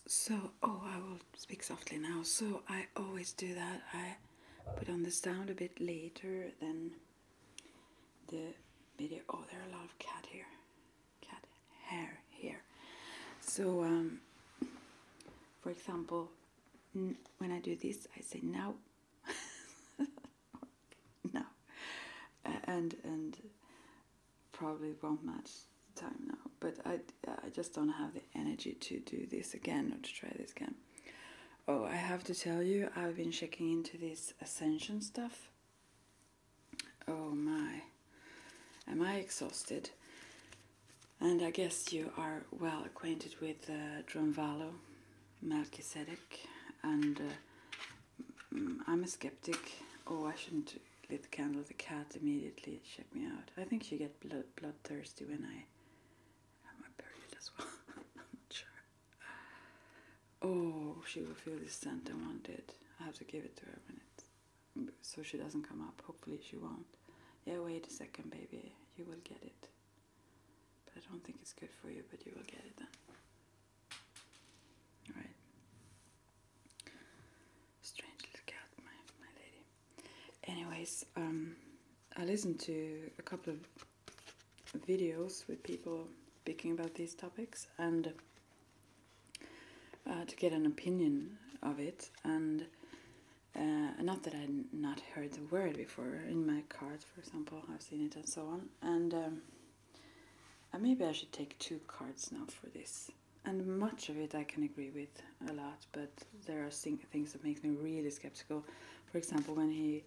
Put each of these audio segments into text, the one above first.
So, I will speak softly now. So, I always do that. I put on the sound a bit later than the video. Oh, there are a lot of cat hair here. So, for example, when I do this, I say now, now, and probably won't match the time now. But I just don't have the energy to do this again or to try this again. Oh, I have to tell you, I've been checking into this ascension stuff. Oh my, am I exhausted? And I guess you are well acquainted with Drunvalo, Melchizedek, and I'm a skeptic. Oh, I shouldn't lit the candle. The cat immediately checked me out. I think she gets bloodthirsty when I have my period as well. I'm not sure. Oh, she will feel this scent and want it. I have to give it to her when it's, so she doesn't come up. Hopefully she won't. Yeah, wait a second, baby. You will get it. But I don't think it's good for you, but you will get it then. Alright. Strange little cat, my lady. Anyways, I listened to a couple of videos with people speaking about these topics and to get an opinion of it, and not that I'd not heard the word before. In my cards, for example, I've seen it and so on, and maybe I should take 2 cards now for this. And much of it I can agree with a lot, but there are things that make me really skeptical. For example, when he,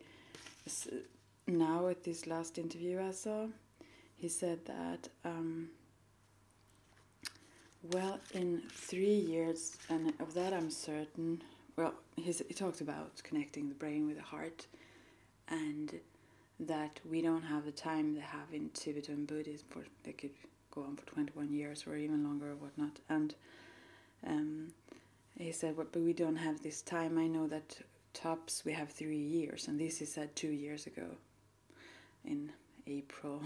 now at this last interview I saw, he said that, well, in 3 years, and of that I'm certain, well, he talked about connecting the brain with the heart, and that we don't have the time they have in Tibetan Buddhism, for they could go on for 21 years or even longer or whatnot. And he said, but we don't have this time. I know that tops we have 3 years, and this he said 2 years ago in April.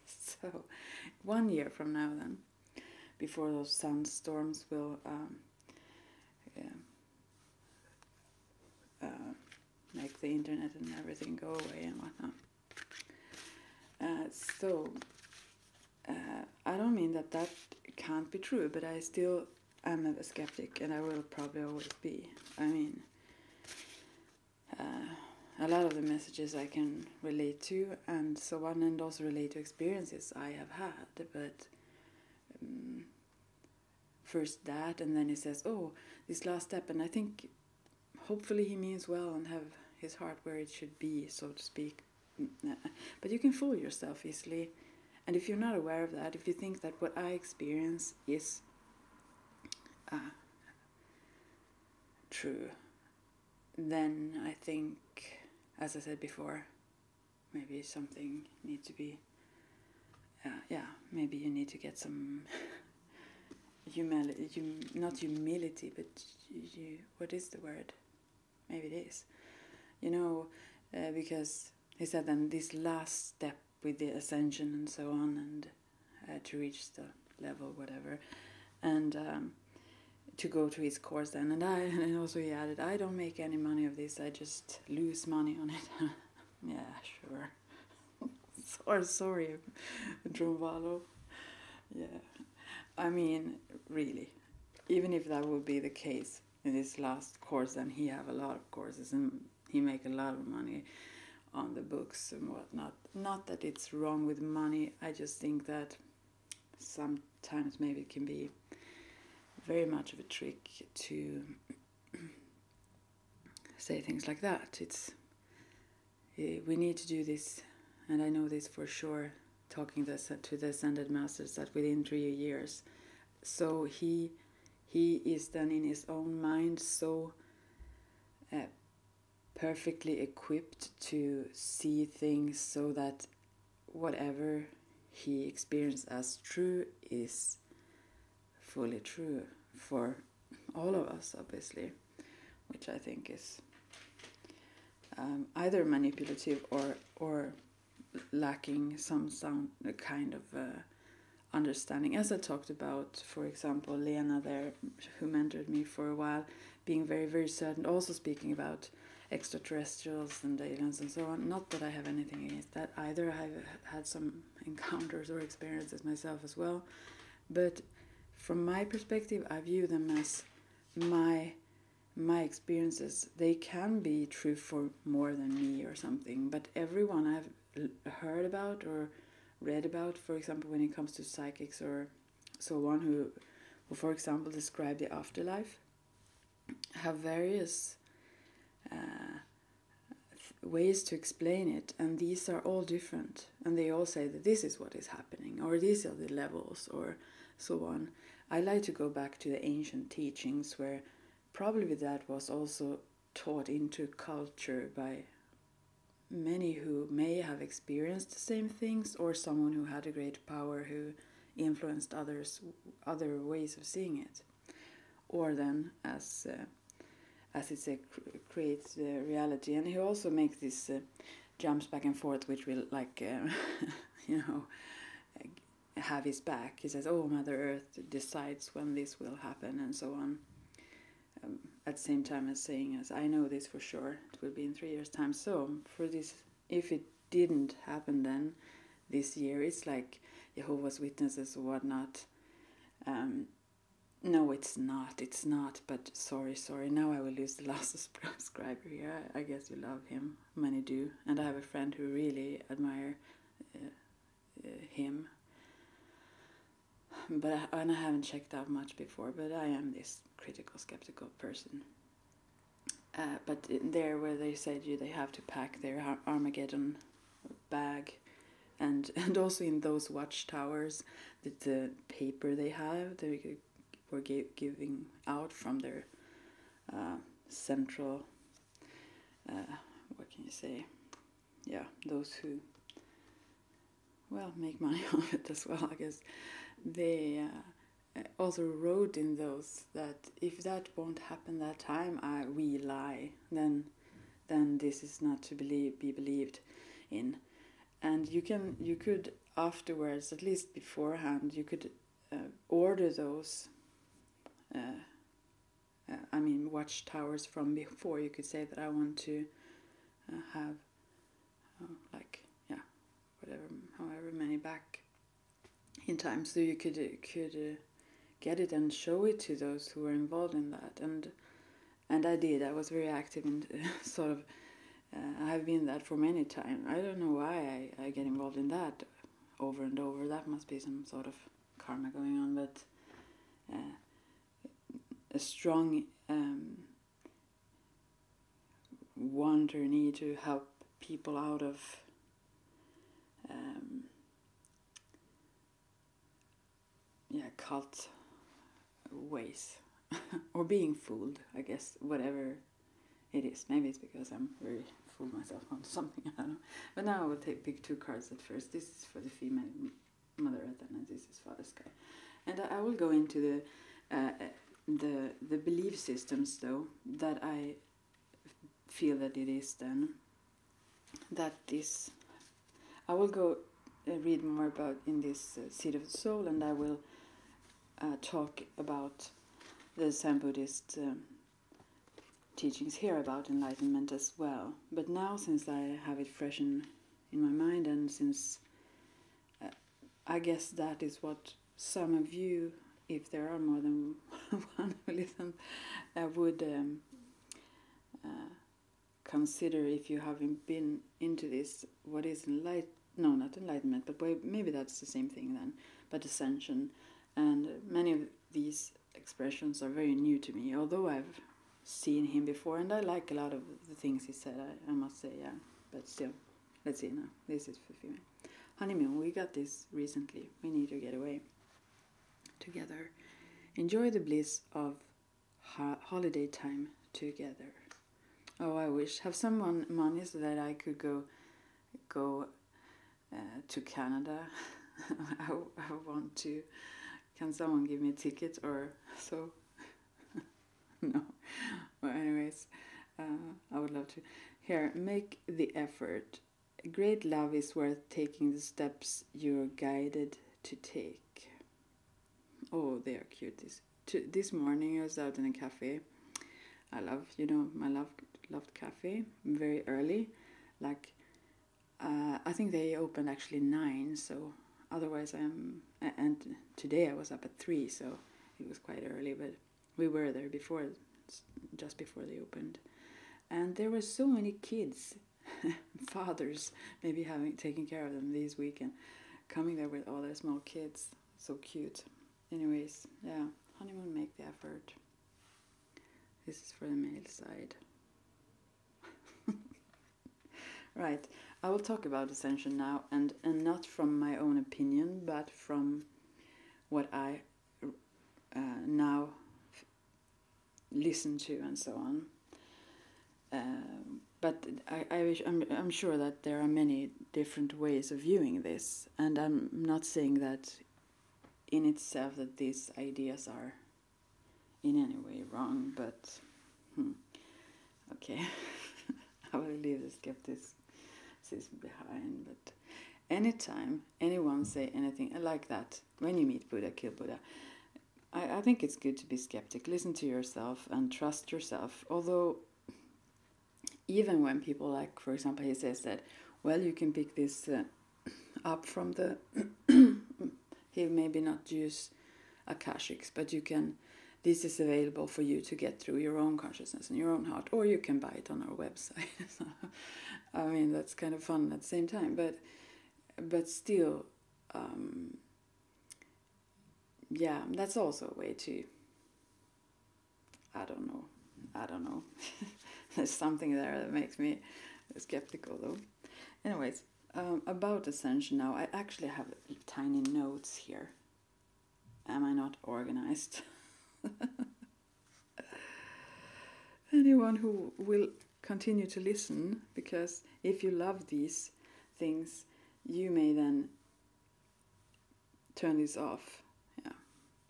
So 1 year from now then, before those sunstorms will make the internet and everything go away and whatnot. So I don't mean that can't be true, but I still am a skeptic, and I will probably always be. I mean, a lot of the messages I can relate to and so on, and also relate to experiences I have had, but first that, and then he says, oh, this last step, and I think hopefully he means well and have his heart where it should be, so to speak. But you can fool yourself easily, and if you're not aware of that, if you think that what I experience is true, then I think, as I said before, maybe something needs to be, maybe you need to get some not humility, but what is the word? Maybe it is. Because he said then this last step with the ascension and so on, and to reach the level, whatever, and to go to his course then. And also he added, I don't make any money of this, I just lose money on it. Yeah, sure. Sorry, Drunvalo. Yeah. I mean, really, even if that would be the case in this last course, then he have a lot of courses and he make a lot of money on the books and whatnot. Not that it's wrong with money, I just think that sometimes maybe it can be very much of a trick to say things like that. We need to do this, and I know this for sure, talking to the ascended masters, that within 3 years. So he is then in his own mind so perfectly equipped to see things so that whatever he experienced as true is fully true for all of us, obviously, which I think is either manipulative or lacking some kind of understanding, as I talked about, for example, Lena there, who mentored me for a while, being very, very certain, also speaking about extraterrestrials and aliens and so on. Not that I have anything against that either. I've had some encounters or experiences myself as well. But from my perspective, I view them as my experiences. They can be true for more than me or something, but everyone I've heard about or read about, for example, when it comes to psychics or so on, who for example, describe the afterlife, have various ways to explain it, and these are all different, and they all say that this is what is happening, or these are the levels, or so on. I like to go back to the ancient teachings, where probably that was also taught into culture by many who may have experienced the same things, or someone who had a great power who influenced others, other ways of seeing it, or then as it creates the reality. And he also makes these jumps back and forth, which will have his back. He says, "Oh, Mother Earth decides when this will happen," and so on. At the same time as saying, "As I know this for sure, it will be in 3 years' time." So for this, if it didn't happen then this year, it's like Jehovah's Witnesses or whatnot. No, it's not. But sorry. Now I will lose the last subscriber here. I guess you love him. Many do, and I have a friend who really admire him. And I haven't checked out much before, but I am this critical, skeptical person. But there, where they said they have to pack their Armageddon bag, and also in those watchtowers, the paper they have, they were giving out from their central, what can you say? Yeah, those who, well, make money on it as well, I guess. They also wrote in those that if that won't happen that time, we lie. Then this is not to be believed in. And you could afterwards, at least beforehand, you could order those. Watchtowers from before. You could say that I want to have however many back in time, so you could get it and show it to those who were involved in that, and I did. I was very active in sort of. I have been that for many times. I don't know why I get involved in that over and over. That must be some sort of karma going on, but a strong want or need to help people out of cult ways or being fooled, I guess, whatever it is. Maybe it's because I'm very fooled myself on something, I don't know. But now I will pick 2 cards at first. This is for the female Mother Earth, and this is Father Sky. And I will go into the belief systems, though, that I feel that it is then. That this, I will go read more about in this Seed of the Soul, and I will talk about the Zen Buddhist teachings here about enlightenment as well. But now, since I have it fresh in my mind, and since I guess that is what some of you, if there are more than one who listen, would consider, if you haven't been into this, what is not enlightenment, but maybe that's the same thing then, but ascension. And many of these expressions are very new to me, although I've seen him before, and I like a lot of the things he said, I must say, yeah. But still, let's see now. This is for female. Honeymoon, we got this recently. We need to get away together. Enjoy the bliss of holiday time together. Oh, I wish. Have some money so that I could go to Canada. I want to. Can someone give me a ticket or so? No. Well, anyways, I would love to. Here, make the effort. Great love is worth taking the steps you're guided to take. Oh, they are cute. This morning I was out in a cafe. I love, loved cafe very early. Like, I think they opened actually 9, so otherwise and today I was up at 3, so it was quite early, but we were there just before they opened. And there were so many kids, fathers maybe taking care of them this weekend, coming there with all their small kids. So cute. Anyways, yeah, honeymoon, make the effort. This is for the male side. Right, I will talk about ascension now, and not from my own opinion, but from what I now listen to and so on. But I'm sure that there are many different ways of viewing this, and I'm not saying that in itself that these ideas are in any way wrong, but okay, I will leave the skepticism behind. But anytime anyone say anything like that, when you meet Buddha, kill Buddha, I think it's good to be skeptic, listen to yourself and trust yourself. Although even when people, like, for example, he says that, well, you can pick this up from the he maybe not use Akashics, but you can, this is available for you to get through your own consciousness and your own heart, or you can buy it on our website. So, I mean, that's kind of fun at the same time, but still, yeah, that's also a way to, I don't know. There's something there that makes me skeptical, though. Anyways, about ascension now, I actually have tiny notes here. Am I not organized? Anyone who will continue to listen, because if you love these things, you may then turn this off. Yeah,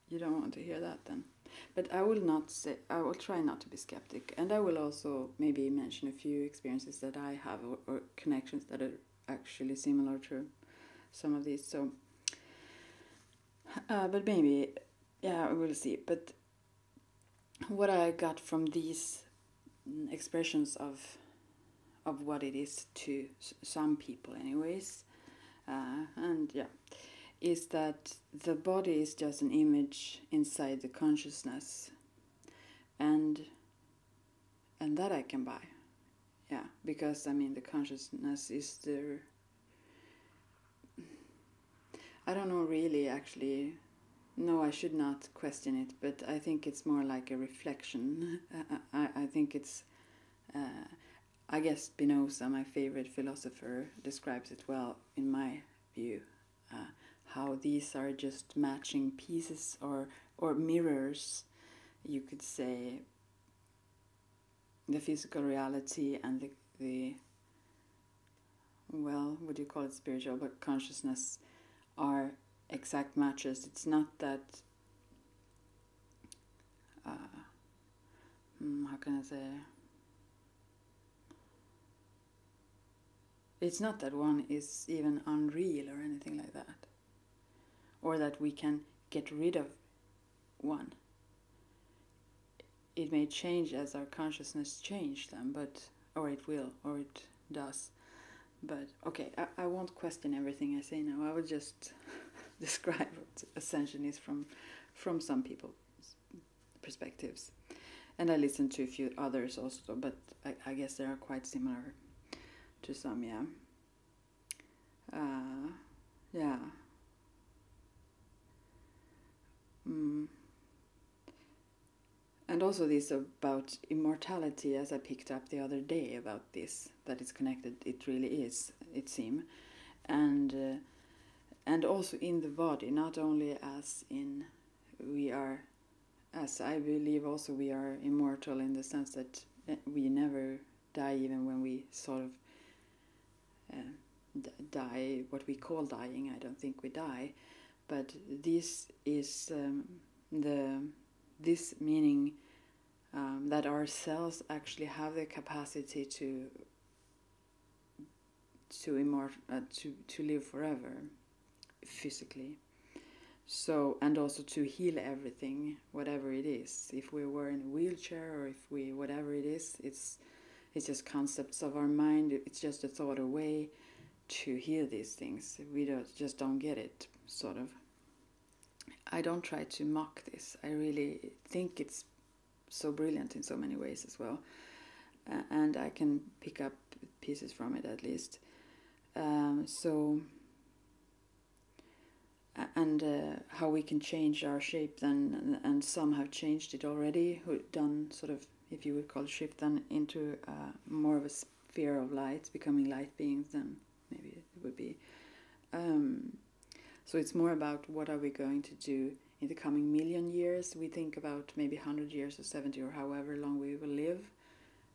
you don't want to hear that then. But I will try not to be skeptic, and I will also maybe mention a few experiences that I have or connections that are actually similar to some of these. So, but maybe, yeah, we'll see. But what I got from these expressions of what it is to some people, anyways, and yeah, is that the body is just an image inside the consciousness, and that I can buy, yeah, because I mean the consciousness is the, I don't know really actually, no, I should not question it, but I think it's more like a reflection. I think it's, I guess Spinoza, my favorite philosopher, describes it well in my view. How these are just matching pieces or mirrors, you could say. The physical reality and the well, would you call it spiritual, but consciousness are exact matches. It's not that, how can I say, it's not that one is even unreal or anything like that, or that we can get rid of one. It may change as our consciousness change them, but, or it will, or it does. But, okay, I won't question everything I say now. I will just describe what ascension is from some people's perspectives. And I listened to a few others also, but I guess they are quite similar to some, yeah. Yeah. And also this about immortality, as I picked up the other day about this, that it's connected, it really is, it seems. And also in the body, not only as in we are, as I believe also we are immortal in the sense that we never die, even when we sort of die, what we call dying. I don't think we die, but this is this meaning that our cells actually have the capacity to live forever physically, So, and also to heal everything, whatever it is. If we were in a wheelchair, or if we, whatever it is, it's just concepts of our mind. It's just a thought away to heal these things. We just don't get it, sort of. I don't try to mock this. I really think it's so brilliant in so many ways as well. And I can pick up pieces from it, at least. How we can change our shape then, and some have changed it already, who done sort of, if you would call it shift, then into more of a sphere of light, becoming light beings, then maybe it would be. So it's more about what are we going to do in the coming million years. We think about maybe 100 years or 70 or however long we will live.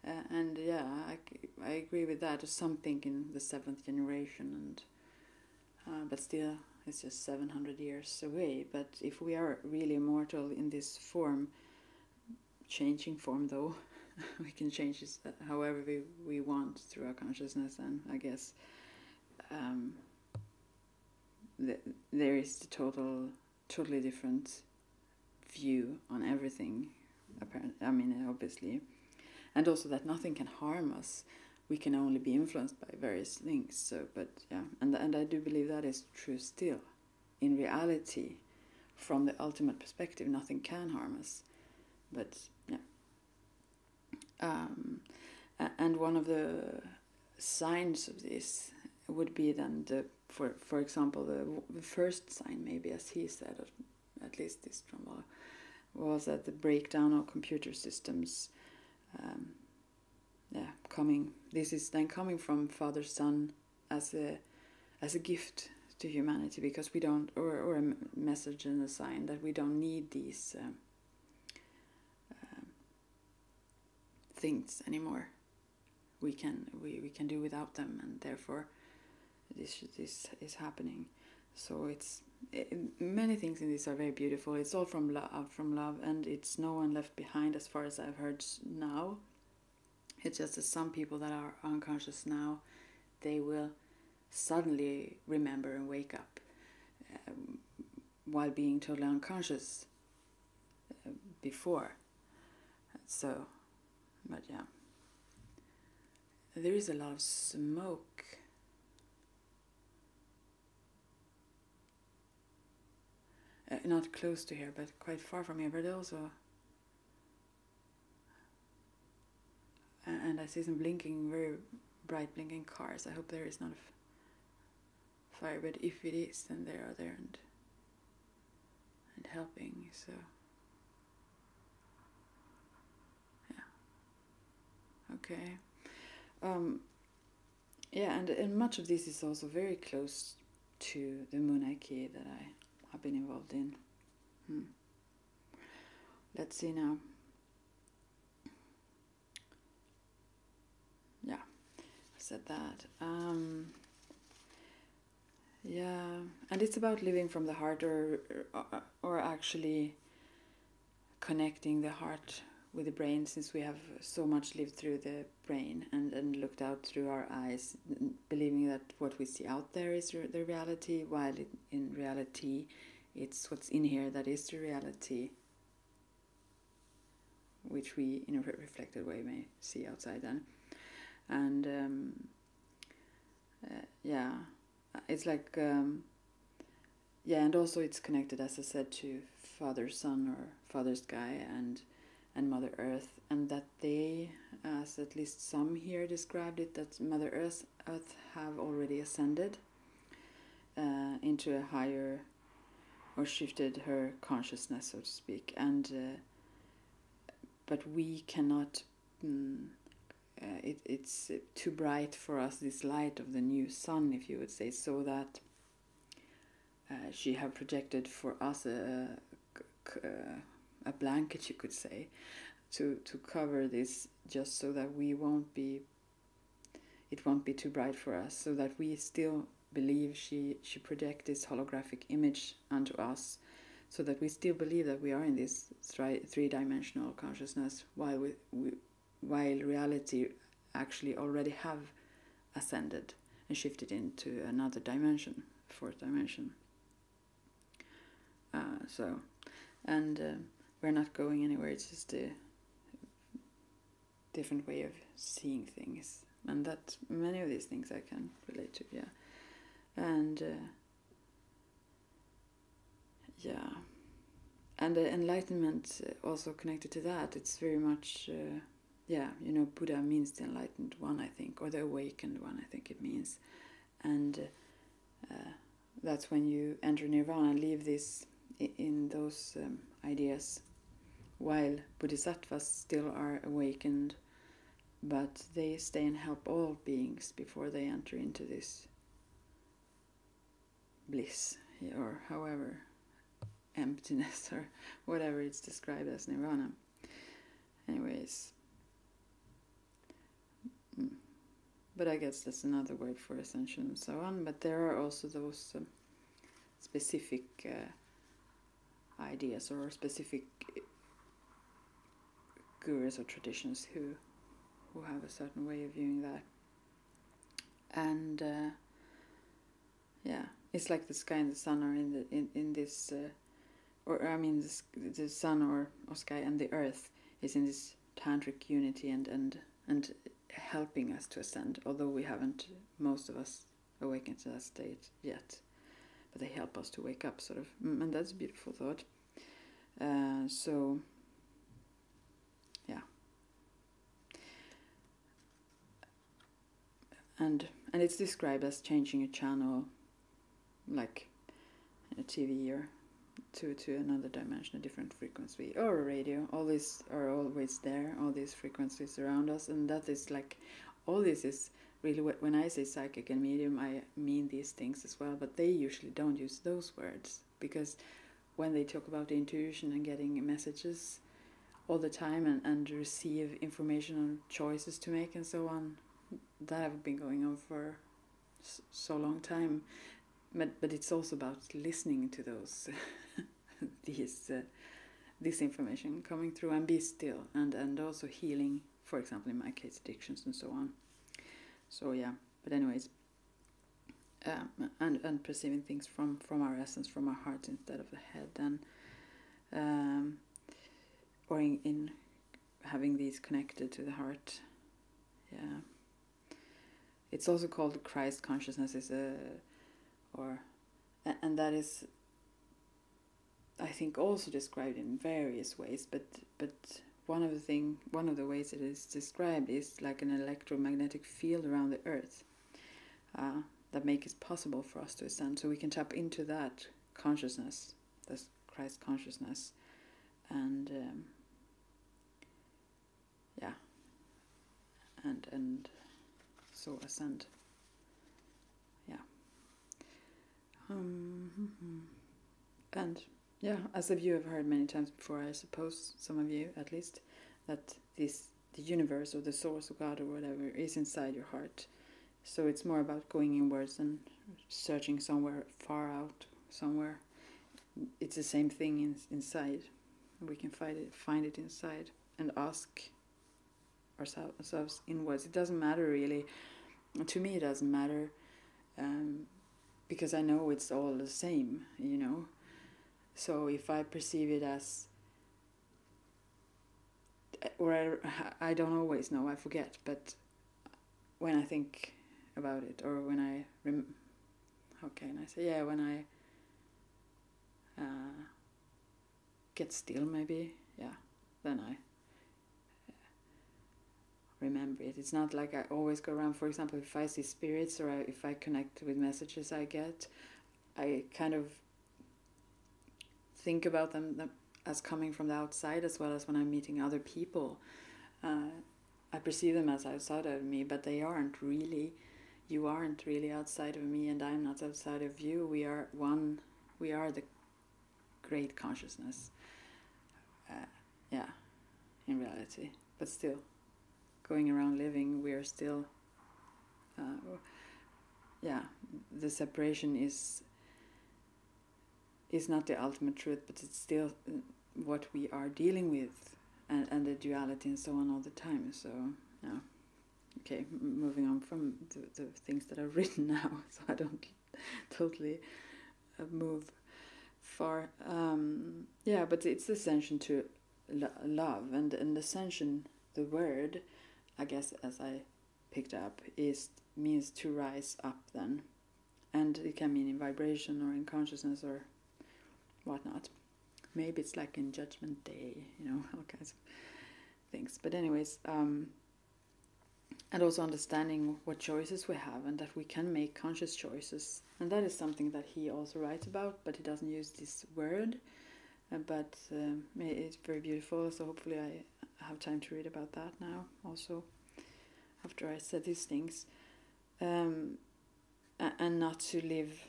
And yeah, I agree with that. Some think in the 7th generation, and but still it's just 700 years away. But if we are really immortal in this form, changing form though, we can change this however we want through our consciousness, and I guess there is the totally different view on everything, apparently. I mean, obviously. And also that nothing can harm us. We can only be influenced by various things. So, but yeah, and I do believe that is true still. In reality, from the ultimate perspective, nothing can harm us. But yeah. And one of the signs of this would be then for example, the first sign, maybe, as he said, or at least this Drunvalo, was that the breakdown of computer systems. This is then coming from Father Son as a gift to humanity, because we don't, or a message and a sign that we don't need these things anymore. We can do without them, and therefore this is happening. So many things in this are very beautiful. It's all from love, and it's no one left behind as far as I've heard now. It's just that some people that are unconscious now, they will suddenly remember and wake up while being totally unconscious before. So, but yeah. There is a lot of smoke. Not close to here, but quite far from here, but also... And I see some very bright blinking cars. I hope there is not a fire, but if it is, then they are there and helping, so... Yeah. Okay. Yeah, and much of this is also very close to the Moonaki that I have been involved in. Let's see now. Yeah, I said that. Yeah, and it's about living from the heart, or actually connecting the heart with the brain, since we have so much lived through the brain and looked out through our eyes, believing that what we see out there is the reality, while in reality it's what's in here that is the reality, which we in a reflected way may see outside then. And yeah, it's like and also it's connected, as I said, to Father Sun or Father Sky and Mother Earth, and that they, as at least some here described it, that Mother Earth have already ascended into a higher, or shifted her consciousness, so to speak, and but we cannot. It's too bright for us, this light of the new sun, if you would say, so that she have projected for us a blanket, you could say, to cover this, just so that it won't be too bright for us, so that we still believe she project this holographic image unto us, so that we still believe that we are in this three-dimensional consciousness, while reality actually already have ascended and shifted into another dimension, fourth dimension. We're not going anywhere. It's just a different way of seeing things, and that many of these things I can relate to. Yeah, and and the enlightenment also connected to that. It's very much. Buddha means the enlightened one, I think, or the awakened one, I think it means. And that's when you enter nirvana and leave this in those ideas, while bodhisattvas still are awakened, but they stay and help all beings before they enter into this bliss, or however, emptiness, or whatever it's described as nirvana. Anyways. But I guess that's another word for ascension and so on. But there are also those specific ideas or specific gurus or traditions who have a certain way of viewing that. And it's like the sky and the sun are in this, the sun or sky and the earth is in this tantric unity and helping us to ascend, although we haven't, most of us, awakened to that state yet, but they help us to wake up, sort of, and that's a beautiful thought. And it's described as changing a channel, like a TV, or to another dimension, a different frequency, or a radio. All these are always there, all these frequencies around us, and that is like, all this is really, when I say psychic and medium, I mean these things as well, but they usually don't use those words, because when they talk about intuition and getting messages all the time and receive information on choices to make and so on, that have been going on for so long time. But it's also about listening to those this information coming through, and be still, and also healing, for example in my case, addictions and so on. So yeah, but anyways, and perceiving things from our essence, from our heart instead of the head, and or in having these connected to the heart. Yeah, it's also called Christ consciousness, and that is, I think, also described in various ways, but one of the ways it is described is like an electromagnetic field around the earth that makes it possible for us to ascend, so we can tap into that consciousness, that's Christ consciousness, and and so ascend. And as you have heard many times before, I suppose, some of you at least, that the universe or the source of God or whatever is inside your heart. So it's more about going inwards and searching somewhere far out, somewhere. It's the same thing inside. We can find it inside and ask ourselves inwards. It doesn't matter really. To me, it doesn't matter. Because I know it's all the same, So if I perceive it as, or I don't always know, I forget, but when I think about it, or when I, when I get still, maybe, then I remember it. It's not like I always go around. For example, if I see spirits or if I connect with messages I get, I kind of think about them as coming from the outside, as well as when I'm meeting other people. I perceive them as outside of me, but they aren't really. You aren't really outside of me, and I'm not outside of you. We are one. We are the great consciousness. In reality, but still, going around living, we are still. The separation is not the ultimate truth, but it's still what we are dealing with, and the duality and so on all the time. So, okay, moving on from the things that are written now, so I don't totally move far. Yeah, but it's ascension to love, and ascension, the word, I guess, as I picked up, means to rise up then, and it can mean in vibration or in consciousness or whatnot. Maybe it's like in Judgment Day, all kinds of things. But anyways, and also understanding what choices we have and that we can make conscious choices. And that is something that he also writes about, but he doesn't use this word. But it's very beautiful, so hopefully I have time to read about that now also, after I said these things. And not to live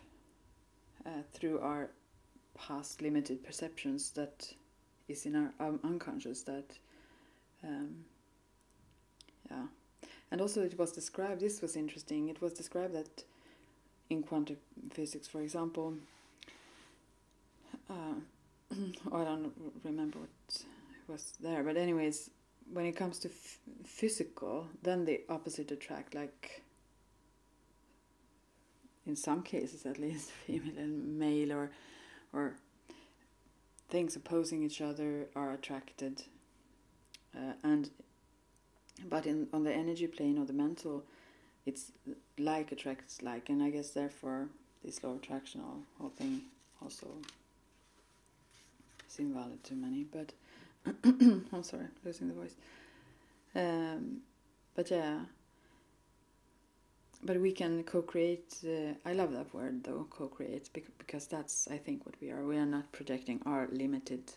through our past limited perceptions that is in our unconscious, that and also it was described, this was interesting, it was described that in quantum physics, for example, I don't remember what was there, but anyways, when it comes to physical, then the opposite attract, like in some cases at least, female and male, or things opposing each other are attracted, but on the energy plane or the mental, it's like attracts like, and I guess therefore this law of attraction, whole thing also is invalid to many. But I'm sorry, losing the voice. But yeah, but we can co-create. I love that word though, co-create, because that's, I think, what we are. We are not projecting our limited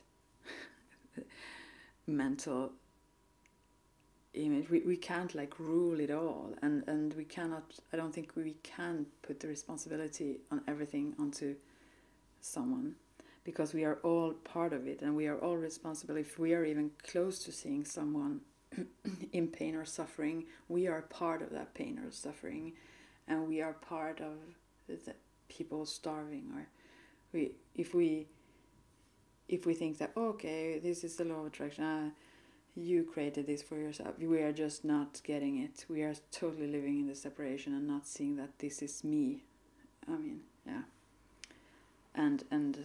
mental image. We can't like rule it all, and we cannot, I don't think we can put the responsibility on everything onto someone, because we are all part of it, and we are all responsible. If we are even close to seeing someone in pain or suffering, we are part of that pain or suffering, and we are part of the people starving, or if we think that, okay, this is the law of attraction, you created this for yourself, we are just not getting it. We are totally living in the separation and not seeing that this is me. I mean, yeah. And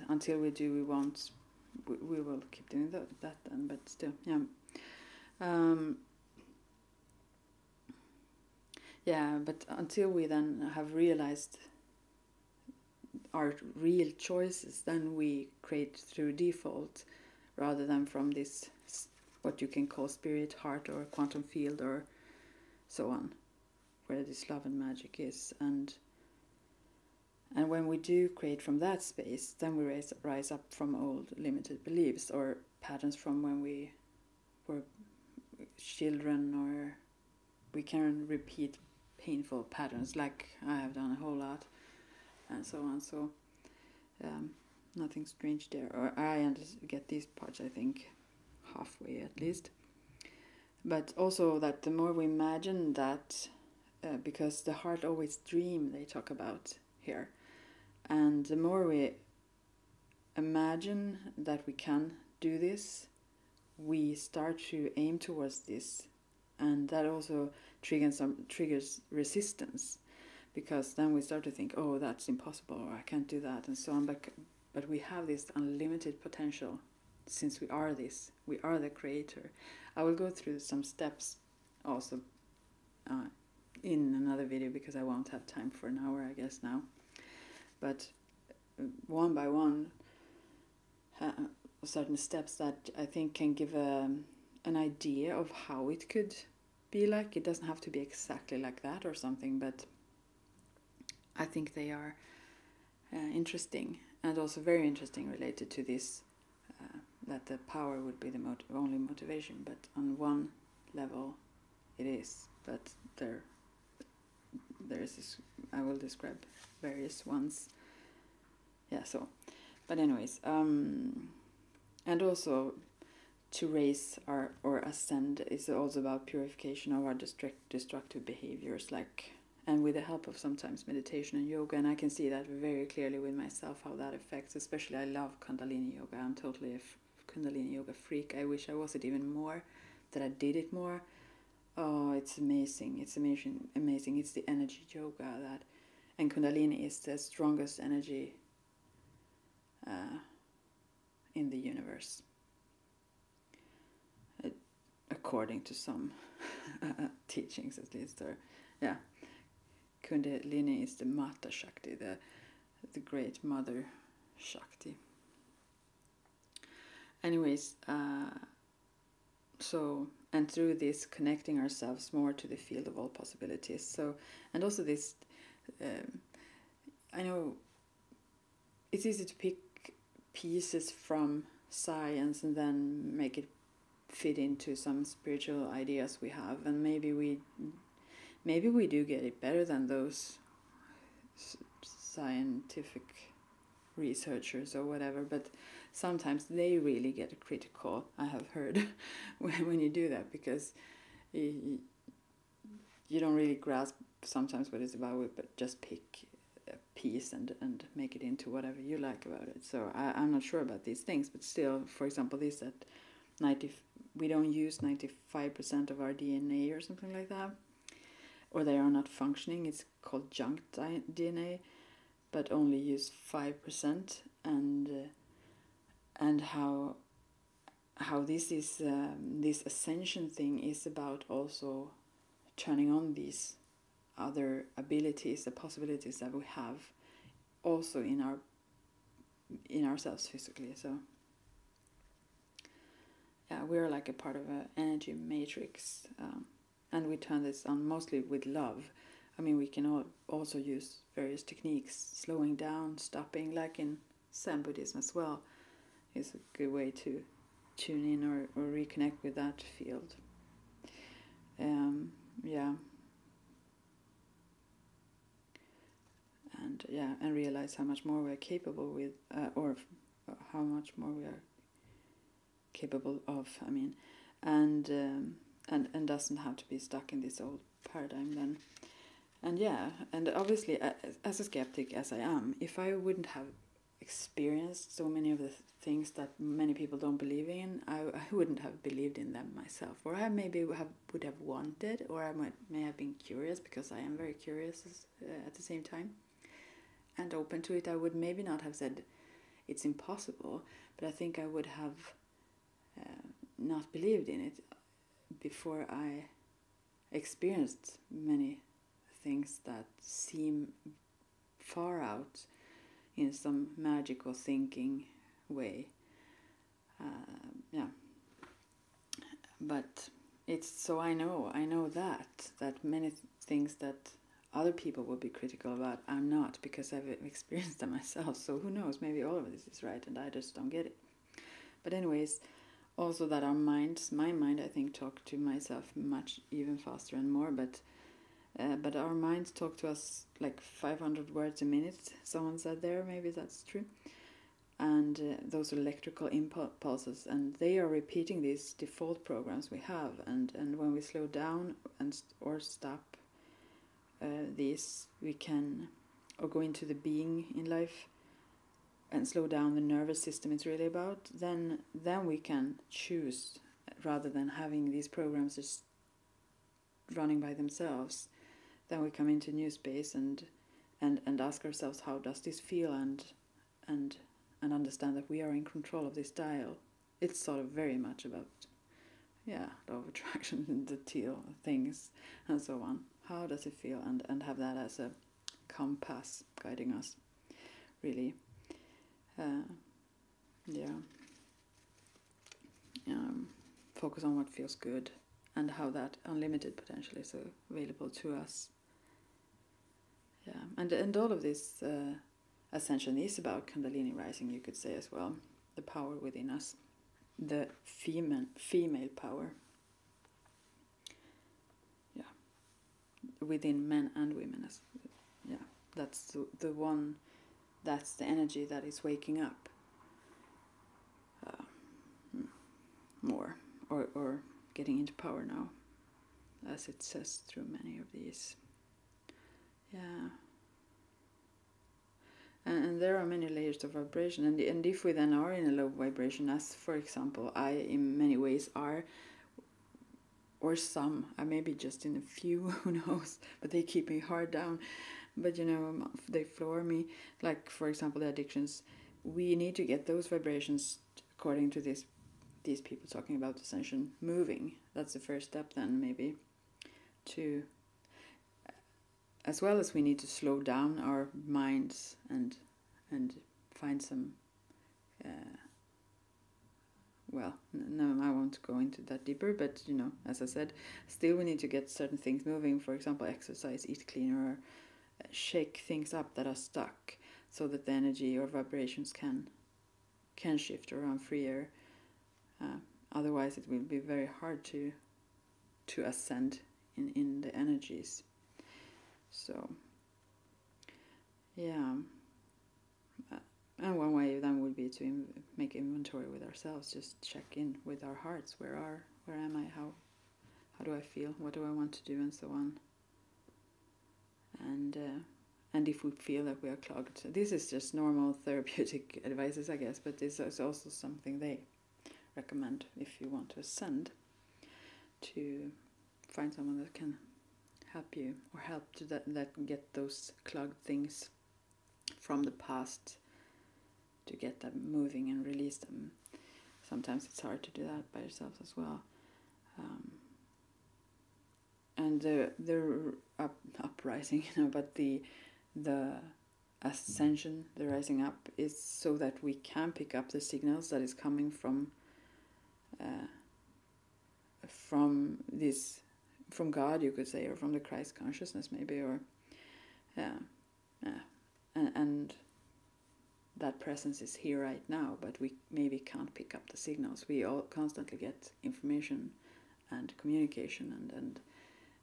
until we do, we will keep doing that then, but still, yeah. Yeah, but until we then have realized our real choices, then we create through default, rather than from this, what you can call spirit, heart, or quantum field, or so on, where this love and magic is. And when we do create from that space, then we rise up from old limited beliefs or patterns from when we were children, or we can repeat painful patterns like I have done a whole lot, and so on. So nothing strange there, or I get these parts, I think, halfway at least. But also that the more we imagine that, because the heart always dream, they talk about here, and the more we imagine that we can do this, we start to aim towards this, and that also triggers resistance, because then we start to think, oh, that's impossible, or I can't do that, and so on. But we have this unlimited potential, since we are the creator. I will go through some steps also in another video, because I won't have time for an hour, I guess, now. But one by one, certain steps that I think can give an idea of how it could be like. It doesn't have to be exactly like that or something, but I think they are interesting, and also very interesting, related to this, that the power would be the only motivation. But on one level it is, but there is this, I will describe various ones. Yeah, so, but anyways, and also to raise or ascend is also about purification of our destructive behaviors, like, and with the help of sometimes meditation and yoga. And I can see that very clearly with myself, how that affects. Especially, I love Kundalini yoga. I'm totally a Kundalini yoga freak. I wish I was it even more, that I did it more. Oh, it's amazing. It's amazing. It's the energy yoga and Kundalini is the strongest energy in the universe, according to some teachings at least. Or yeah, Kundalini is the Mata Shakti, the great mother Shakti. Anyways, so, and through this, connecting ourselves more to the field of all possibilities. So, and also this, I know it's easy to pick pieces from science and then make it fit into some spiritual ideas we have, and maybe we do get it better than those scientific researchers or whatever, but sometimes they really get critical, I have heard, when you do that, because you don't really grasp sometimes what it's about, but just pick a piece and make it into whatever you like about it. So I'm not sure about these things, but still, for example, this that we don't use 95% of our DNA or something like that, or they are not functioning. It's called junk DNA, but only use 5%, and how this is this ascension thing is about also turning on these other abilities, the possibilities that we have also in ourselves physically. So yeah, we are like a part of an energy matrix, and we turn this on mostly with love. I mean, we can also use various techniques, slowing down, stopping, like in Zen Buddhism as well, is a good way to tune in or reconnect with that field. And realize how much more we are capable with, or how much more we are capable of. I mean, and doesn't have to be stuck in this old paradigm then. And obviously, as a skeptic as I am, if I wouldn't have experienced so many of the things that many people don't believe in, I wouldn't have believed in them myself, or I maybe would have wanted, or I may have been curious, because I am very curious at the same time, and open to it. I would maybe not have said it's impossible, but I think I would have not believed in it before I experienced many things that seem far out in some magical thinking way. But it's so I know that many things that other people will be critical about, I'm not, because I've experienced them myself. So who knows, maybe all of this is right and I just don't get it. But anyways, also that our minds, my mind, I think, talk to myself much even faster and more, but our minds talk to us like 500 words a minute, someone said there, maybe that's true. And those electrical impulses, and they are repeating these default programs we have, and when we slow down or stop these, we can, or go into the being in life and slow down the nervous system it's really about, then we can choose, rather than having these programs just running by themselves. Then we come into new space and ask ourselves, how does this feel, and understand that we are in control of this dial. It's sort of very much about law of attraction, the teal things and so on. How does it feel, and have that as a compass guiding us, really. Focus on what feels good, and how that unlimited potential is available to us. And all of this ascension is about Kundalini rising, you could say as well, the power within us, the female power, within men and women. That's the one, that's the energy that is waking up more, or getting into power now, as it says through many of these. And there are many layers of vibration, and if we then are in a low vibration, as for example I in many ways are, or some, I may be just in a few, who knows, but they keep me hard down, but they floor me, like for example the addictions. We need to get those vibrations according to these people talking about ascension, moving. That's the first step then, maybe, to, as well as we need to slow down our minds and find some, well, no, I won't go into that deeper, but, as I said, still we need to get certain things moving. For example, exercise, eat cleaner, or shake things up that are stuck, so that the energy or vibrations can shift around freer. Otherwise, it will be very hard to ascend in the energies. So, yeah. And one way then would be to make inventory with ourselves, just check in with our hearts. Where am I? How do I feel? What do I want to do? And so on. And if we feel that we are clogged, this is just normal therapeutic advices, I guess, but this is also something they recommend if you want to ascend, to find someone that can help you, or help to that get those clogged things from the past, to get them moving and release them. Sometimes it's hard to do that by yourself as well. And the uprising, but the ascension, the rising up, is so that we can pick up the signals that is coming from God, you could say, or from the Christ consciousness, maybe, or and that presence is here right now, but we maybe can't pick up the signals. We all constantly get information and communication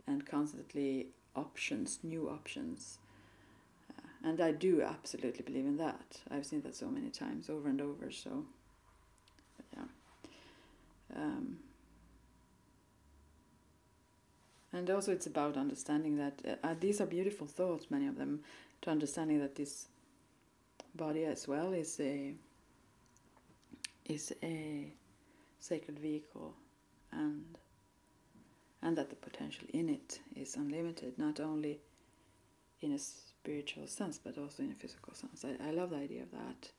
and constantly options, new options. And I do absolutely believe in that. I've seen that so many times, over and over, so, yeah. And also it's about understanding that these are beautiful thoughts, many of them, to understanding that this body as well is a sacred vehicle, and that the potential in it is unlimited, not only in a spiritual sense but also in a physical sense. I love the idea of that.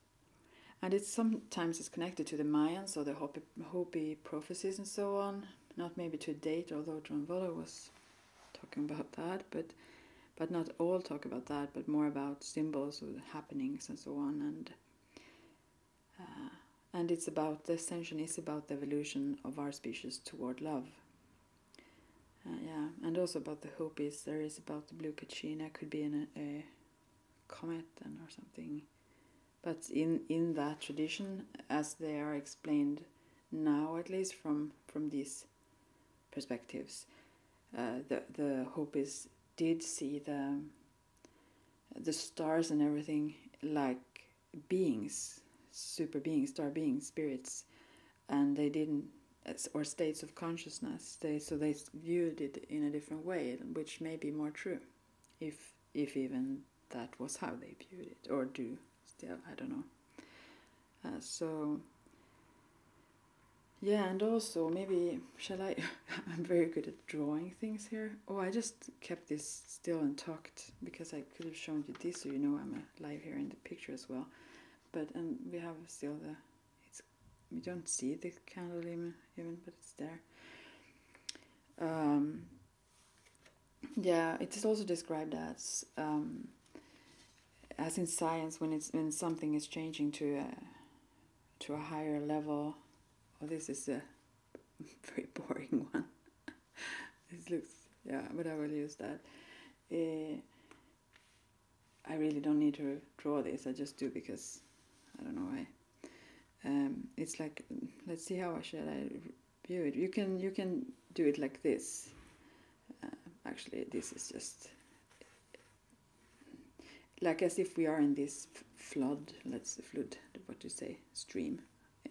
And it's sometimes it's connected to the Mayans or the Hopi prophecies and so on, not maybe to a date, although Drunvalo was talking about that, but not all talk about that, but more about symbols or happenings and so on. And it's about, the ascension is about the evolution of our species toward love. And also about the Hopis, there is about the blue Kachina, could be in a comet or something. But in that tradition, as they are explained now, at least from these perspectives, the Hopis did see the stars and everything like beings, super beings, star beings, spirits, and they didn't, or states of consciousness. They viewed it in a different way, which may be more true, if even that was how they viewed it, or do still, I don't know. So yeah, and also maybe I'm very good at drawing things here. Oh, I just kept this still and talked because I could have shown you this, so I'm alive here in the picture as well. But we have still we don't see the candle even, but it's there. Yeah, it is also described as in science, when something is changing to a higher level. Oh, this is a very boring one. This looks, but I will use that. I really don't need to draw this. I just do because I don't know why. It's like, let's see, how should I view it? You can do it like this. Actually, this is just like as if we are in this flood. What do you say? Stream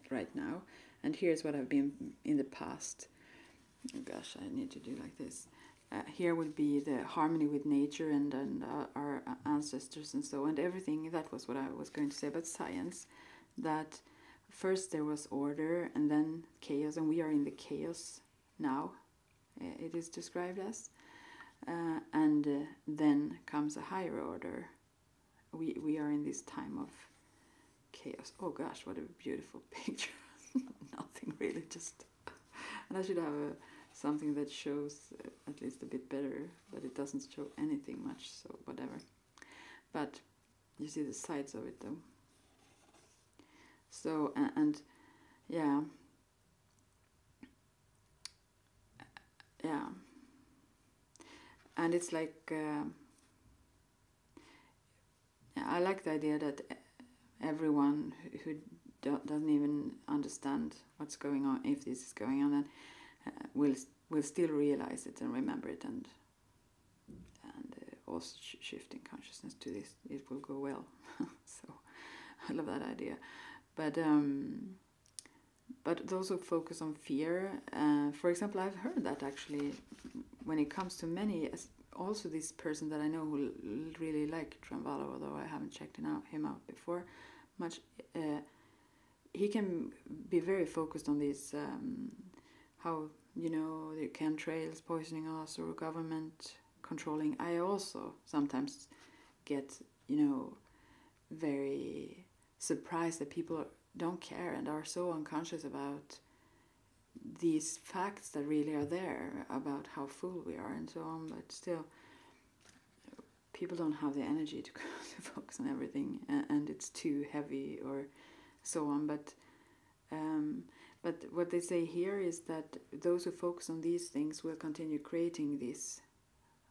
right now. And here's what I've been in the past. Oh gosh, I need to do like this. Here would be the harmony with nature and our ancestors and so on, and everything. That was what I was going to say about science. That first there was order and then chaos, and we are in the chaos now. It is described as. And then comes a higher order. We are in this time of chaos. Oh gosh, what a beautiful picture. nothing really, just. And I should have something that shows at least a bit better, but it doesn't show anything much, so whatever. But you see the sides of it though. So, and yeah. Yeah. And it's like, I like the idea that everyone who doesn't even understand what's going on, if this is going on, then will still realize it and remember it, and also shifting consciousness to this, it will go well. So I love that idea. But those who focus on fear, for example, I've heard that actually when it comes to many, also this person that I know who really like Drunvalo, although I haven't checked him out before much, he can be very focused on these, how, the chemtrails poisoning us or government controlling. I also sometimes get, very surprised that people don't care and are so unconscious about these facts that really are there about how full we are and so on, but still people don't have the energy to focus on everything, and it's too heavy or so on. But what they say here is that those who focus on these things will continue creating this.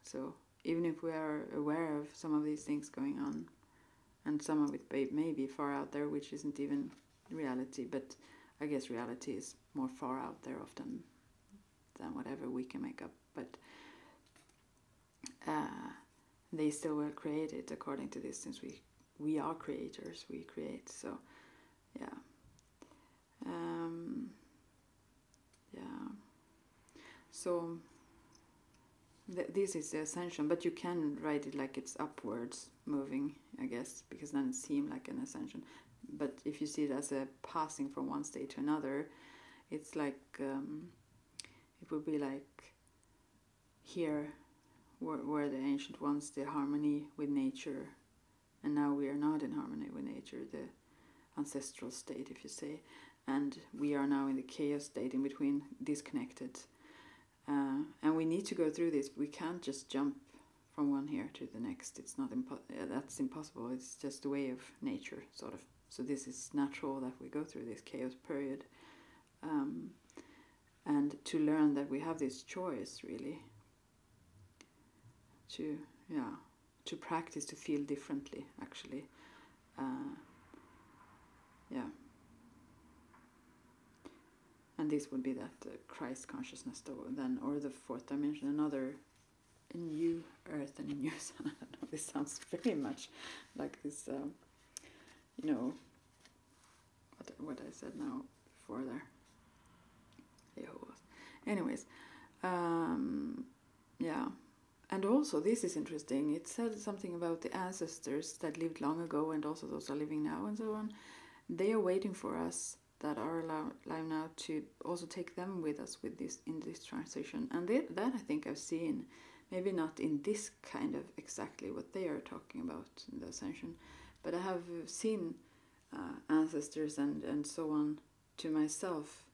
So even if we are aware of some of these things going on, and some of it may be far out there, which isn't even reality, but I guess reality is more far out there often than whatever we can make up. But they still will create it according to this, since we are creators, we create. So yeah. So this is the ascension, but you can write it like it's upwards moving, I guess, because then it seems like an ascension. But if you see it as a passing from one state to another, it's like it would be like here were the ancient ones, the harmony with nature, and now we are not in harmony with nature, the ancestral state, if you say, and we are now in the chaos state in between, disconnected, and we need to go through this. We can't just jump from one here to the next. It's not that's impossible. It's just the way of nature, sort of. So this is natural that we go through this chaos period, and to learn that we have this choice, really, to practice to feel differently, actually. And this would be that Christ consciousness, then, or the fourth dimension, another new earth and a new sun. I don't know, this sounds very much like this, what I said now before there. Anyways, and also this is interesting. It said something about the ancestors that lived long ago and also those are living now and so on. They are waiting for us that are alive now to also take them with us in this transition. And that I think I've seen, maybe not in this kind of exactly what they are talking about in the ascension, but I have seen ancestors and so on to myself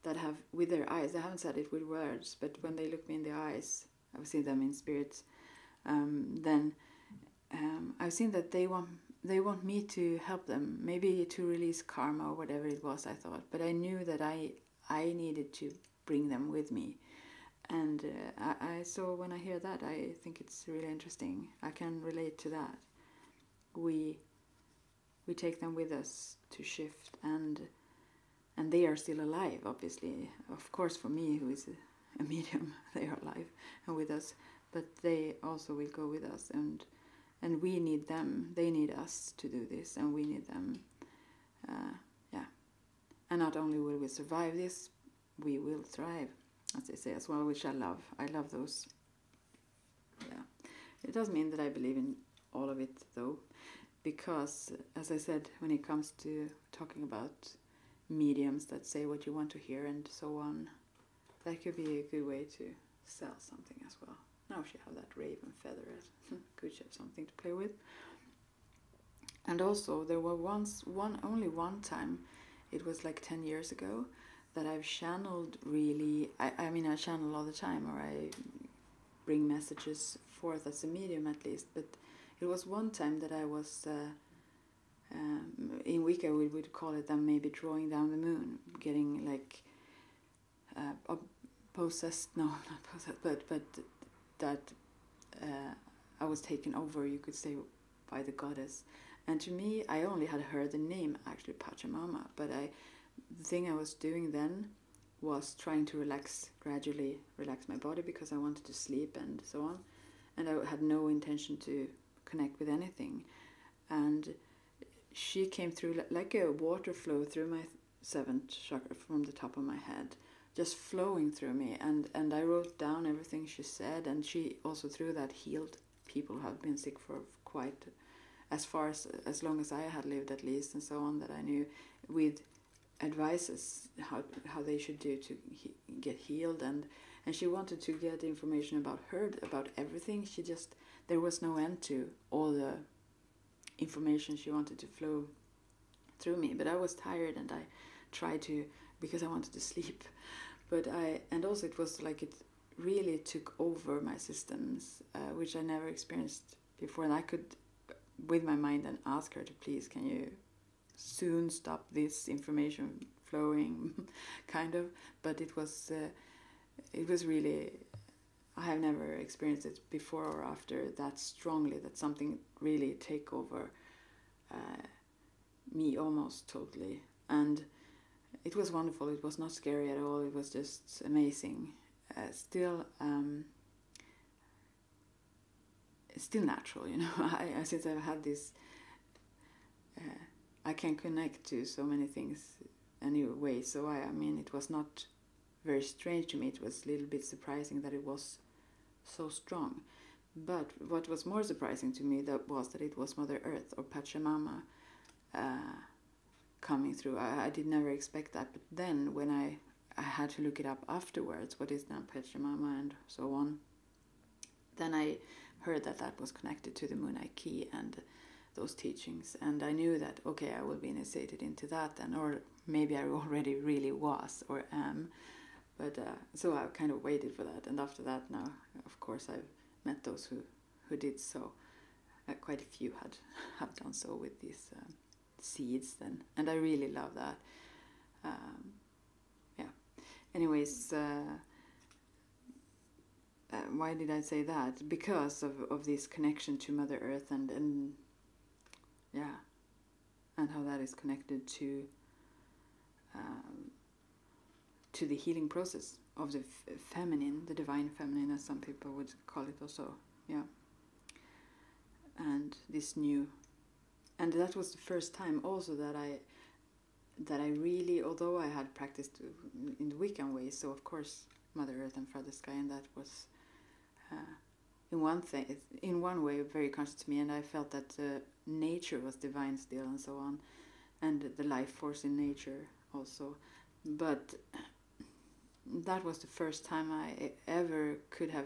that have, with their eyes, they haven't said it with words, but when they look me in the eyes, I've seen them in spirits, then I've seen that they want me to help them, maybe to release karma or whatever it was, I thought. But I knew that I needed to bring them with me. And so when I hear that, I think it's really interesting. I can relate to that. We take them with us to shift, and they are still alive, obviously. Of course, for me, who is a medium, they are alive and with us. But they also will go with us, and we need them. They need us to do this, and we need them. And not only will we survive this, we will thrive, as they say as well, which I love. I love those. Yeah. It doesn't mean that I believe in all of it, though, because, as I said, when it comes to talking about mediums that say what you want to hear and so on, that could be a good way to sell something as well. Now she have that raven feather, could she have something to play with? And also, there were only one time it was like 10 years ago that I've channeled really. I mean, I channel all the time, or I bring messages forth as a medium at least. But it was one time that I was, in Wicca we would call it maybe drawing down the moon, getting like possessed, no, not possessed, but that I was taken over, you could say, by the goddess. And to me, I only had heard the name, actually, Pachamama, but the thing I was doing then was trying to gradually relax my body, because I wanted to sleep and so on. And I had no intention to connect with anything. And she came through like a water flow through my seventh chakra from the top of my head, just flowing through me. And I wrote down everything she said, and she also through that healed people who have been sick for quite as long as I had lived, at least, and so on, that I knew, with advices how they should do to get healed. And she wanted to get information about her, about everything. There was no end to all the information she wanted to flow through me. But I was tired, and I tried to, because I wanted to sleep. And also it was like it really took over my systems, which I never experienced before. And I could, with my mind, then ask her to, please, can you soon stop this information flowing, kind of. But it was really, I have never experienced it before or after that strongly, that something really take over me almost totally. And it was wonderful. It was not scary at all. It was just amazing. Still natural, you know. Since I've had this, I can connect to so many things anyway. So I mean, it was not very strange to me. It was a little bit surprising that it was so strong. But what was more surprising to me was that it was Mother Earth, or Pachamama, coming through. I did never expect that. But then when I had to look it up afterwards, what is now Pachamama and so on, then I heard that was connected to the Moonai Key and those teachings. And I knew that, okay, I will be initiated into that then, or maybe I already really was or am. But so I kind of waited for that. And after that, now, of course, I've met those who did so. Quite a few have done so with these seeds then. And I really love that. Yeah. Anyways, why did I say that? Because of this connection to Mother Earth and yeah, and how that is connected to the healing process of the feminine, the divine feminine, as some people would call it also. Yeah. And this new, and that was the first time also that I really, although I had practiced in the Wiccan way, so of course Mother Earth and Father Sky, and that was in one way very conscious to me, and I felt that nature was divine still and so on, and the life force in nature also. But that was the first time I ever could have,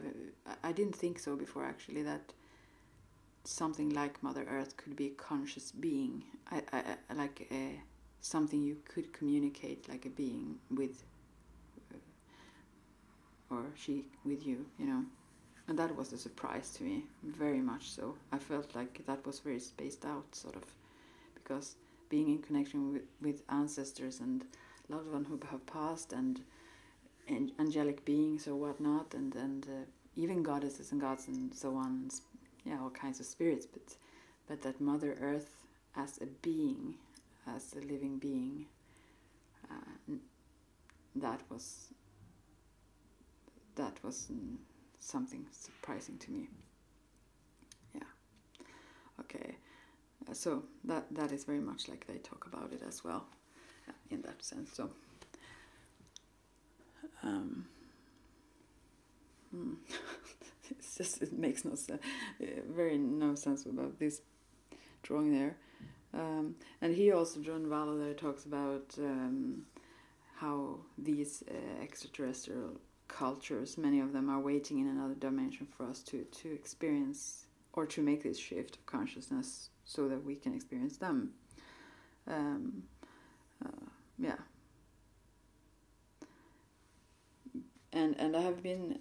I didn't think so before actually, that something like Mother Earth could be a conscious being, like something you could communicate like a being with, or she with you, you know. And that was a surprise to me, very much so. I felt like that was very spaced out, sort of, because being in connection with ancestors and loved ones who have passed, and angelic beings or whatnot, and even goddesses and gods and so on, yeah, all kinds of spirits, but that Mother Earth as a being, as a living being, that was something surprising to me. Yeah. Okay. So that is very much like they talk about it as well, in that sense. So. It's just, it makes no sense about this drawing there. And he also, Drunvalo, there talks about how these extraterrestrial cultures, many of them are waiting in another dimension for us to experience, or to make this shift of consciousness so that we can experience them. yeah. And I have been,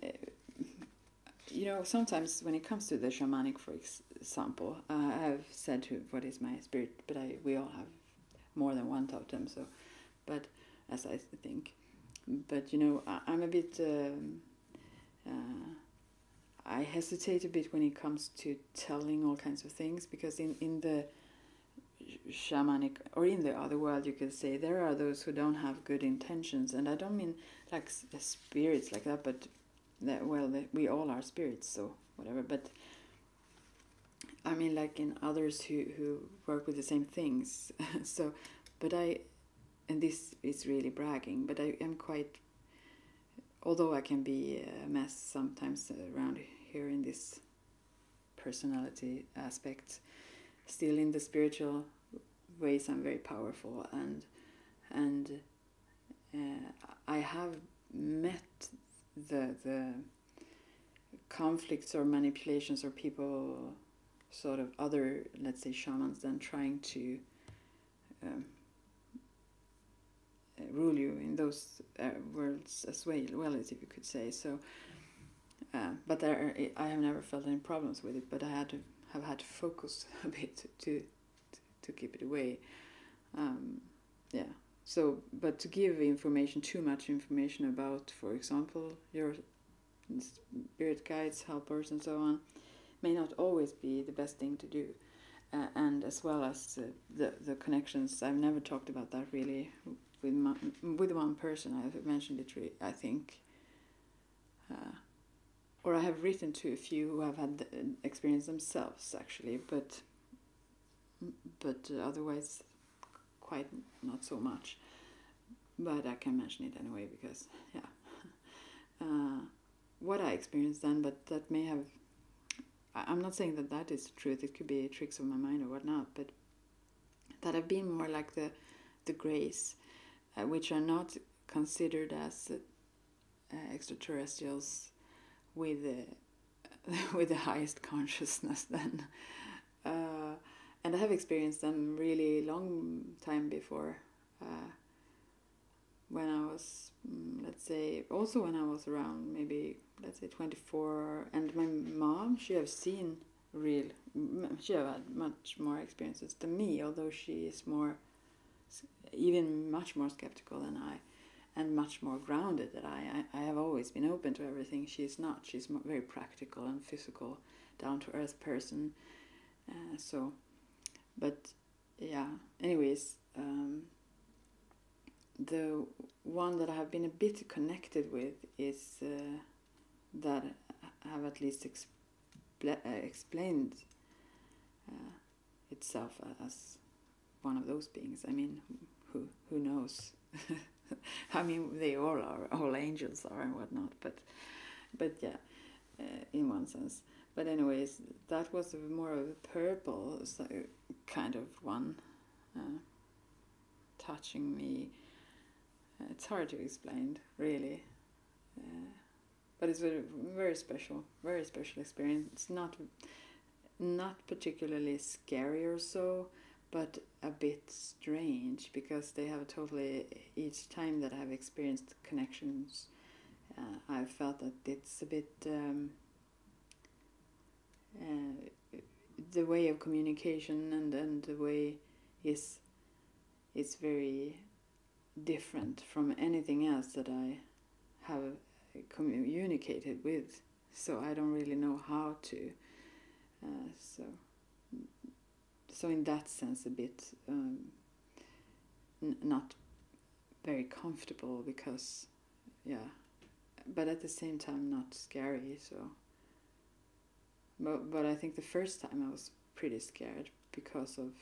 sometimes when it comes to the shamanic, for example, I have said to what is my spirit, but we all have more than one totem, so, but as I think, but I'm a bit, I hesitate a bit when it comes to telling all kinds of things, because in the shamanic, or in the other world, you could say, there are those who don't have good intentions, and I don't mean like the spirits like that, but we all are spirits, so whatever, but I mean like in others who work with the same things. So, but and this is really bragging, but I am quite, although I can be a mess sometimes around here in this personality aspect, still in the spiritual ways I'm very powerful, and I have met the conflicts or manipulations or people, sort of other, let's say, shamans, then trying to rule you in those worlds as well, as if you could say so. But I have never felt any problems with it, but I have had to focus a bit to keep it away. Yeah. So, but to give too much information about, for example, your spirit guides, helpers, and so on, may not always be the best thing to do. And as well as the connections, I've never talked about that really with one person. I've mentioned it, I think. Or I have written to a few who have had the experience themselves, actually, but otherwise quite not so much. But I can mention it anyway, because, yeah. What I experienced then, but that may have... I'm not saying that is the truth, it could be tricks of my mind or whatnot, but that have been more like the grays, which are not considered as extraterrestrials with the highest consciousness then. And I have experienced them really long time before, when I was, let's say, also when I was around maybe, let's say, 24, and my mom, she have had much more experiences than me, although she is even much more skeptical than I, and much more grounded than I have always been open to everything. She's not. She's very practical and physical, down-to-earth person. So, but, yeah, anyways, the one that I have been a bit connected with is that I have at least explained itself as one of those beings. I mean, who knows? I mean, they all are, all angels are and whatnot, but yeah, in one sense. But anyways, that was more of a purple kind of one, touching me. It's hard to explain, really, but it's a very special experience. It's not particularly scary or so, but a bit strange, because they have each time that I've experienced connections, I've felt that it's a bit the way of communication and the way is very different from anything else that I have communicated with, so I don't really know how to, so in that sense a bit not very comfortable, because, yeah, but at the same time not scary. So, but I think the first time I was pretty scared because of,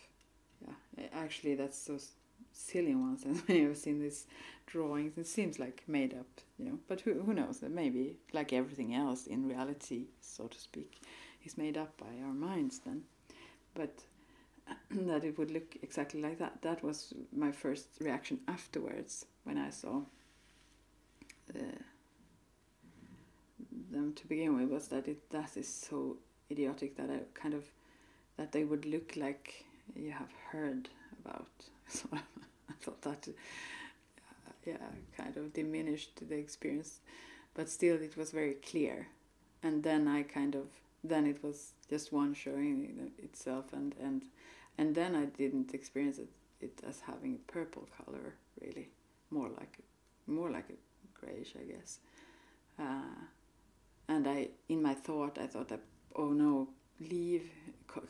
yeah, actually that's so silly ones, and when you've seen these drawings, it seems like made up, but who knows, that maybe like everything else in reality, so to speak, is made up by our minds then, but that it would look exactly like that was my first reaction afterwards when I saw them to begin with, was that is so idiotic that that they would look like you have heard about. So I thought that kind of diminished the experience, but still it was very clear. And then then it was just one showing itself, and then I didn't experience it as having a purple color, really, more like a grayish, I guess. And in my thought, I thought that, oh no, leave,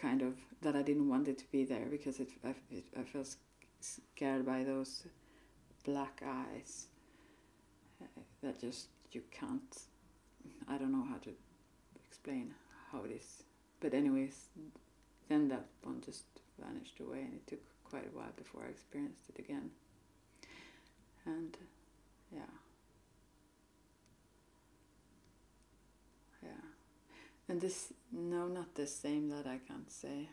kind of, that I didn't want it to be there, because I felt scared by those black eyes that just, you can't, I don't know how to explain how it is. But anyways, then that one just vanished away, and it took quite a while before I experienced it again. And and this, no, not the same, that I can't say.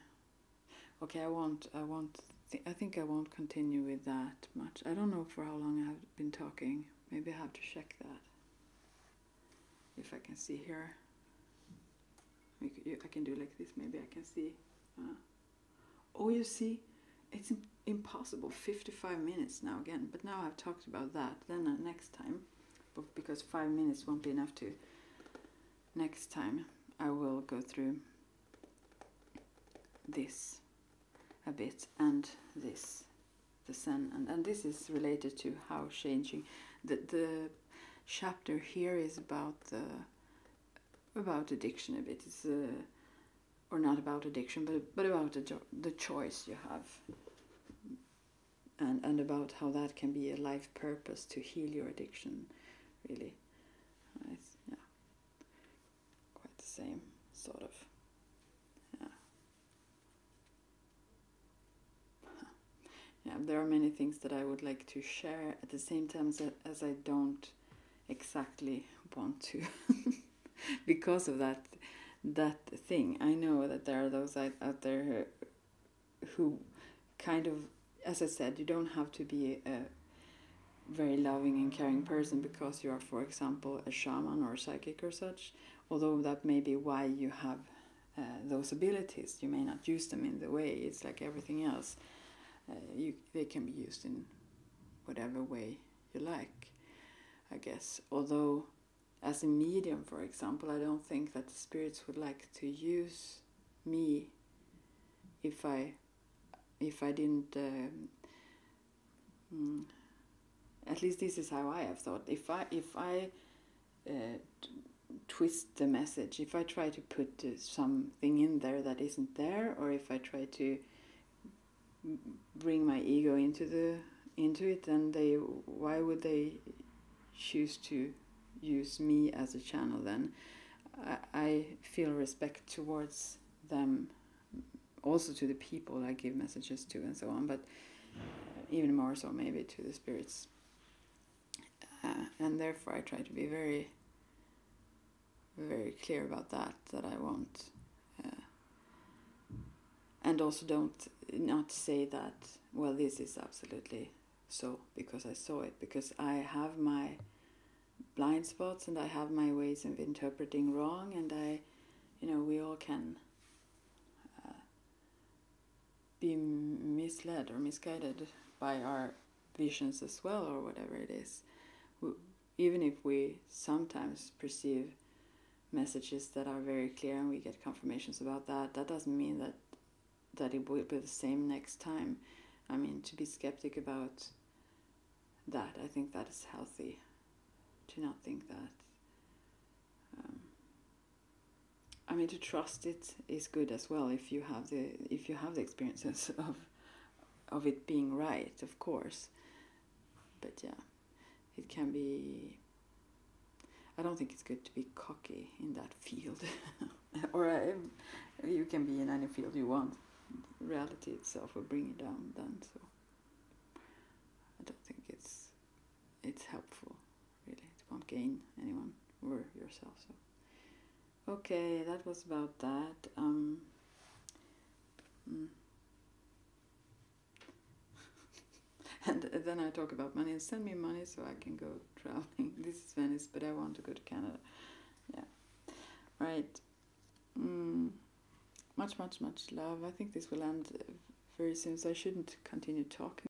Okay, I think I won't continue with that much. I don't know for how long I have been talking. Maybe I have to check that, if I can see here. I can do like this, maybe I can see. Oh, you see, it's impossible. 55 minutes now again, but now I've talked about that. Then next time, because 5 minutes won't be enough to. Next time I will go through this a bit, and this, the Zen, and this is related to how changing. The chapter here is about addiction a bit. It's or not about addiction, but about the choice you have, and about how that can be a life purpose to heal your addiction, really. It's, quite the same, sort of. Yeah, there are many things that I would like to share at the same time as I don't exactly want to, because of that thing. I know that there are those out there who kind of, as I said, you don't have to be a very loving and caring person because you are, for example, a shaman or a psychic or such, although that may be why you have those abilities. You may not use them in the way. It's like everything else. They can be used in whatever way you like, I guess. Although, as a medium, for example, I don't think that the spirits would like to use me if I didn't. At least this is how I have thought. If I twist the message, if I try to put something in there that isn't there, or if I try to bring my ego into it, then why would they choose to use me as a channel then? I feel respect towards them, also to the people I give messages to and so on, but even more so maybe to the spirits. And therefore I try to be very, very clear about that I won't. And also not say that, well, this is absolutely so because I saw it, because I have my blind spots and I have my ways of interpreting wrong, and we all can be misled or misguided by our visions as well, or whatever it is. Even if we sometimes perceive messages that are very clear and we get confirmations about that doesn't mean that it will be the same next time. I mean, to be skeptic about that, I think that is healthy. To not think that. To trust it is good as well if you have the experiences of it being right, of course. But yeah, it can be. I don't think it's good to be cocky in that field, or you can be in any field you want. Reality itself will bring you down then, so I don't think it's helpful, really. It won't gain anyone or yourself. So okay, that was about that. And then I talk about money, and send me money so I can go traveling. This is Venice, but I want to go to Canada. Yeah, right. Much love. I think this will end very soon, so I shouldn't continue talking.